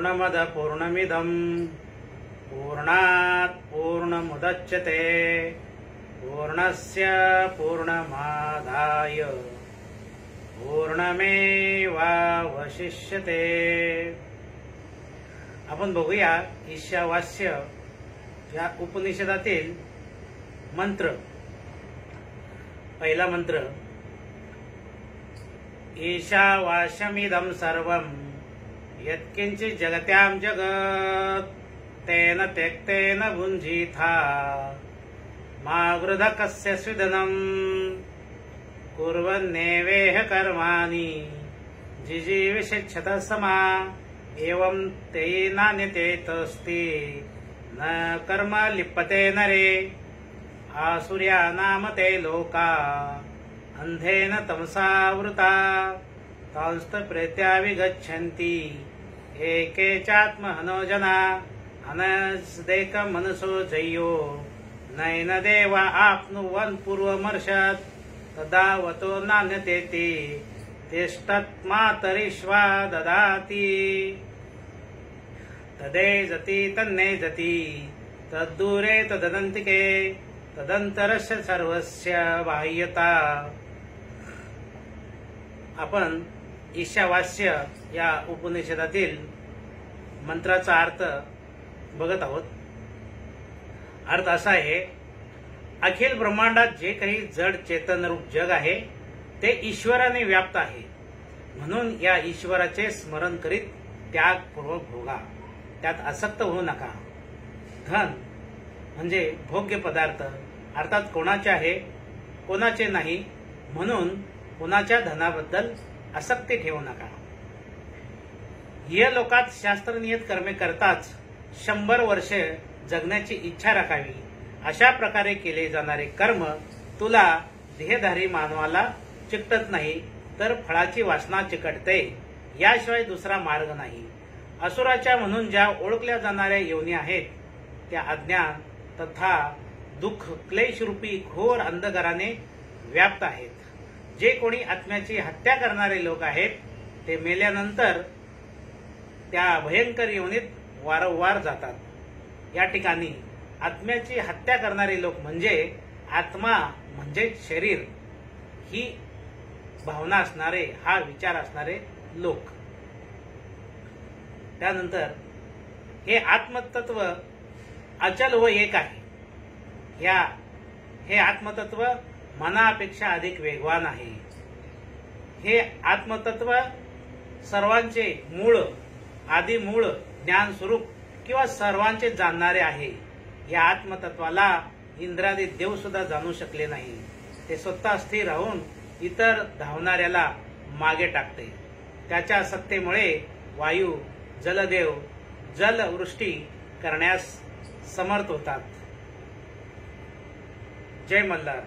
पूर्णमद पूर्णमिदं पूर्णात् पूर्णमुदच्यते पूर्णस्य पूर्णमादाय पूर्णमेवावशिष्यते। आपण बघूया ईशावास्य या उपनिषदातील मंत्र। पहिला मंत्र, ईशावास्यमिदं सर्वं यत्किंचित् जगत्यां जगत् तेन त्यक्तेन भुञ्जीथा मा वृथा कस्य स्विदनं कुर्वन्नेवेह कर्माणि जिजीविषेच्छतः समा एवं तेनान्यतेतस्ति न कर्म लिप्यते नरे आसुर्यानाम ते लोका अंधेन तमसावृता तांस्तप्रेत्या विगच्छन्ति एके चात्महनो जना अनस्देकं मनसो जयो नैन देवा आप्नुवन् पूर्वमर्षत् तदावतो नान्यतेति तिष्ठत्मातरिष्वा ददाति तदेजति तन्नेजति तद्दूरे तदनन्तिके तदंतरस्य सर्वस्य बाह्यता। आपण ईशावास्य या उपनिषदातील मंत्राचा अर्थ बघत आहोत। अर्थ असा आहे, अखिल ब्रह्मांडात जे काही जड चेतन रूप जग आहे ते ईश्वराने व्याप्त आहे, म्हणून या ईश्वराचे स्मरण करीत त्यागपूर्वक भोगा, त्यात आसक्त होऊ नका। धन म्हणजे भोग्य पदार्थ, अर्थात कोणाचे आहे कोणाचे नाही, म्हणून कोणाच्या धनाबद्दल आसक्ती ठेवू नका। या लोकात शास्त्रनियत कर्मे करताच 100 वर्षे जगण्याची इच्छा राखावी, अशा प्रकारे केले जाणारे कर्म तुला देहधारी मानवाला चिकटत नाही, तर फळाची वासना चिकटते, याशिवाय दुसरा मार्ग नाही। असुराच्या म्हणून ज्या ओळखल्या जाणाऱ्या योनी आहेत त्या अज्ञान तथा दुःख क्लेश रूपी घोर अंधकाराने व्याप्त आहेत। जे कोणी आत्म्याची हत्या करणारे लोक आहेत ते मेल्यानंतर त्या भयंकर योनीत वारंवार जातात। या ठिकाणी आत्म्याची हत्या करणारे लोक म्हणजे आत्मा म्हणजे शरीर ही भावना असणारे, हा विचार असणारे लोक। त्यानंतर हे आत्मतत्व अचल व एक आहे। हे आत्मतत्व मनापेक्षा अधिक वेगवान आहे। हे आत्मतत्व सर्वांचे मूळ, आदी मूळ, ज्ञान स्वरूप किंवा सर्वांचे जाणणारे आहे। या आत्मतत्वाला इंद्रादी देव सुद्धा जाणू शकले नाही। ते स्वतः स्थिर राहून इतर धावणाऱ्याला मागे टाकते। त्याच्या सत्तेमुळे वायू, जलदेव जलवृष्टी करण्यास समर्थ होतात। जय मल्हार।